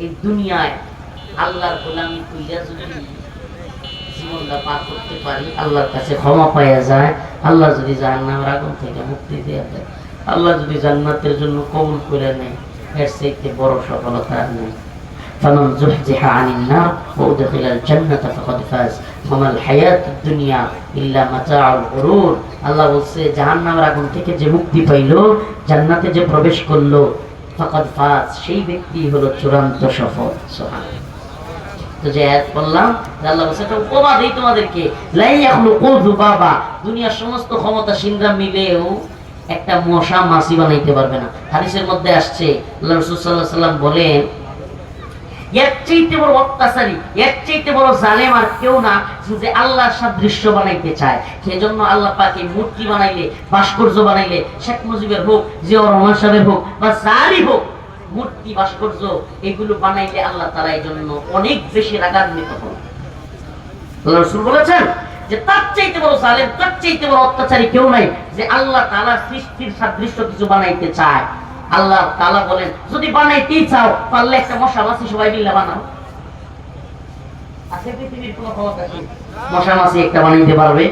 এই দুনিয়ায় আল্লাহর গোলামি কইরা যদি জীবনটা পার করতে পারি, আল্লাহর কাছে ক্ষমা পাওয়া যায়, আল্লাহ যদি জাহান্নামের আগুন থেকে মুক্তি দেয়া দেয়, আল্লাহ যদি জান্নাতের জন্য কবুল করে নেয়, এর চাইতে বড় সফলতা আর নেই। فمن زحزح عن النار وأدخل الجنة فقد فاز وما الحياة الدنيا إلا متاع الغرور। আল্লাহ বলছে জাহান্নামের আগুন থেকে যে মুক্তি পাইল, জান্নাতে যে প্রবেশ করলো, ফাকাদ ফাজ, সেই ব্যক্তি হলো চূড়ান্ত সফল। সুবহানাল্লাহ। তো যে আয়াত বললাম, আল্লাহ বলছে এটা উপমা দেই তোমাদেরকে, লা ইয়াখলুকু যুবাবা, দুনিয়ার সমস্ত ক্ষমতাসীনরা মিলেও একটা মশা মাছি বানাইতে পারবে না। হাদিসের মধ্যে আসছে আল্লাহ রাসূল সাল্লাল্লাহু আলাইহি ওয়াসাল্লাম বলেন, এর চাইতে বড় অত্যাচারী, এর চাইতে বড় জালেম আর কেউ না যে আল্লাহর সাদৃশ্য বানাইতে চায়। সেজন্য আল্লাহ পাক এই মূর্তি বানাইলে, ভাস্কর্য বানাইলে, শেখ মুজিবের হোক, জিয়াউর রহমান সাহেবের হোক বা যারই হোক, মূর্তি ভাস্কর্য এগুলো বানাইলে আল্লাহ তাআলা এই জন্য অনেক বেশি রাগান্বিত হন। আল্লাহ রাসূল বলেছেন যে তার চাইতে বড় জালেম, তার চাইতে বড় অত্যাচারী কেউ নাই যে আল্লাহ তাআলার সৃষ্টির সাদৃশ্য কিছু বানাইতে চায়। আল্লাহ তাআলা বলেন, যদি বানাইতেই চাও পারলে একটা মশা মাছি সবাই মিলে বানাও। আছে পৃথিবীর কোনো ক্ষমতা কি মশা মাছি একটা বানাইতে পারবে?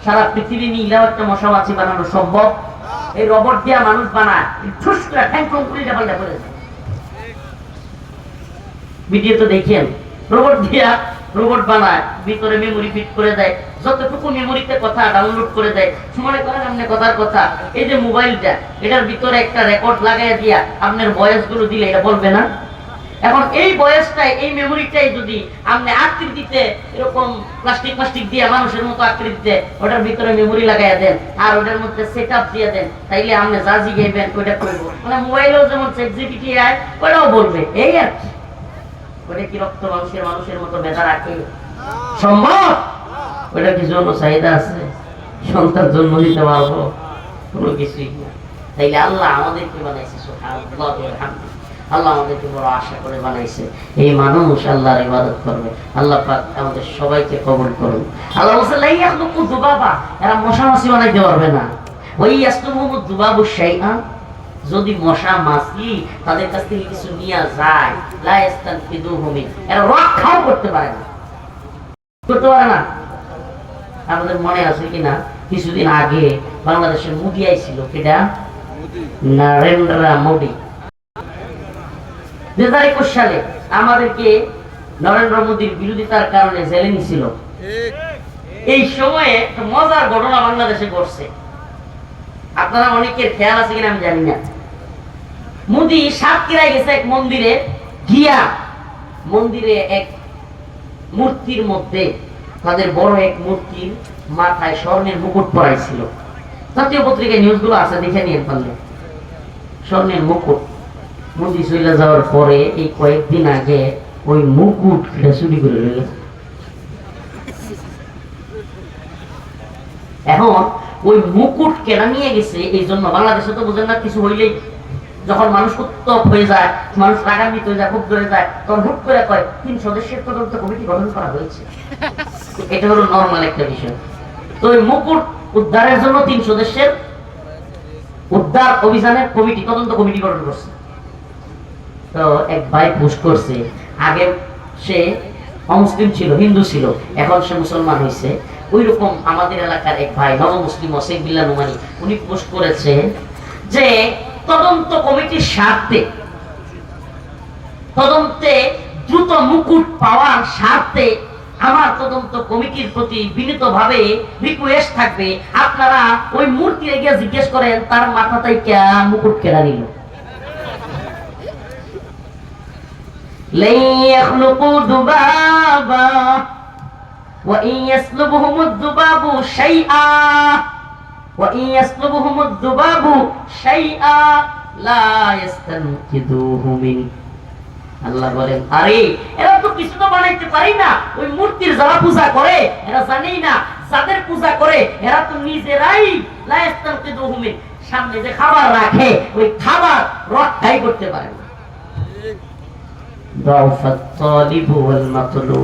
সারা পৃথিবী মিলেও একটা মশা মাছি বানানো সম্ভব? এই রবট দিয়া মানুষ বানায়, ঠুস করে ঠ্যাং ঠ্যাং করে পাল্টা করে দেয়। ভিডিও তো দেখেন, রবট দিয়া রোবট বানায়, ভিতরে মেমোরি ফিট করে দেয়, যতটুকু মেমোরিতে কথা ডাউনলোড করে দেয়। মনে করেন আপনি কথার কথা, এই যে মোবাইলটা, এটার ভিতরে একটা রেকর্ড লাগাইয়া দিয়া আপনার ভয়েস গুলো দিলে এটা বলবে না? এখন এই ভয়েসটাই, এই মেমোরিটাই যদি আপনি আকৃতিতে এরকম প্লাস্টিক দিয়ে মানুষের মতো আকৃতিতে ওটার ভিতরে মেমোরি লাগাইয়া দেন আর ওটার মধ্যে সেটআপ দিয়ে দেন, তাইলে আপনি যা জিগাইবেন ওইটা করবো। মানে মোবাইলেও যেমন চ্যাটজিপিটি আয় ওটাও বলবে। এই আর কি, ওটা কি রক্ত মানুষের মতো মেধা রাখে? সম্ভব? ওটা কি জন্য চাহিদা আছে? সন্তান জন্ম দিতে পারবো? কোনো কিছুই না। তাইলে আল্লাহ আমাদেরকে বানাইছে, সুবহানাল্লাহ ওয়া বিহামদিহি। আল্লাহ আমাদেরকে বড় আশা করে বানাইছে, এই মানুষ আল্লাহর ইবাদত করবে। আল্লাহ পাক আমাদের সবাইকে কবুল করুন। আল্লাহ বলেন, লা ইয়াখলুকু যুবাবা, এরা মশা মাছি বানাইতে পারবে না। ওয়া ইয়াসলুবু যুবাবু শাইআন, যদি মশা মাছি তাদের কাছ থেকে কিছু নিয়ে যায়, লা ইস্তানফিদুহু মিন, এরা রক্ষাও করতে পারে না, করতে পারে না। আমাদের মনে আছে কিনা কিছুদিন আগে বাংলাদেশের মোদি আইছিল, কেডা? নরেন্দ্র মোদি। 2021 সালে আমাদেরকে নরেন্দ্র মোদির বিরোধিতার কারণে জেলে নিছিল। এই সময়ে মজার ঘটনা বাংলাদেশে ঘটছে, আপনারা অনেকের খেয়াল আছে কিনা আমি জানি না। মোদি সাতক্ষীরায় গেছে এক মন্দিরে, গিয়া মন্দিরে এক মূর্তির মধ্যে, তাদের বড় এক মূর্তির মাথায় স্বর্ণের মুকুট পরাইছিল। জাতীয় পত্রিকায় নিউজগুলো আছে, দেখে নিয়ে পারলে। স্বর্ণের মুকুট। মোদি চলে যাওয়ার পরে এই কয়েকদিন আগে ওই মুকুট চুরি করে রইল। এখন ওই মুকুট কেনা নিয়ে গেছে, এই জন্য বাংলাদেশে তো বুঝেন না, কিছু হইলেই যখন মানুষ উত্তপ হয়ে যায়, মানুষ রাগান্বিত হয়ে যায়, খুব ধরে যায়, তখন হুট করে কয় 3 সদস্যের তদন্ত কমিটি গঠন করা হয়েছে। এটা হলো নরমাল একটা বিষয়। তো ওই মুকুট উদ্ধারের জন্য 3 সদস্যের উদ্ধার অভিযানের কমিটি, তদন্ত কমিটি গঠন করছে। তো এক ভাই পোস্ট করছে, আগে সে অমুসলিম ছিল, হিন্দু ছিল, এখন সে মুসলমান হয়েছে। ওই রকম আমাদের এলাকার এক ভাই নব মুসলিম শেখ বিল্লাহ নোমানী, উনি পোস্ট করেছে যে তদন্ত কমিটির স্বার্থে, তদন্তে দ্রুত মুকুট পাওয়ার স্বার্থে আমার তদন্ত কমিটির প্রতি বিনীতভাবে রিকোয়েস্ট থাকবে, আপনারা ওই মূর্তি গিয়ে জিজ্ঞেস করেন তার মাথাটাই কে মুকুট কেনা নিল। লা ইয়াখলুকু যুবাবা ওয়া ইন ইয়াসলুবহুমুয যুবাবু শাইআ ওয়া ইন ইয়াসলুবহুমুয যুবাবু শাইআ লা ইস্তানকিদুহু মিন। আল্লাহ বলেন, আরে এরা তো কিছু তো বানাইতে পারি না। ওই মূর্তির যারা পূজা করে এরা জানেই না, যাদের পূজা করে এরা তো নিজেরাই লা ইস্তানকিদুহু মিন, সামনে যে খাবার রাখে ওই খাবার রক্ষাই করতে পারে না। ضعف الطالب والمطلوب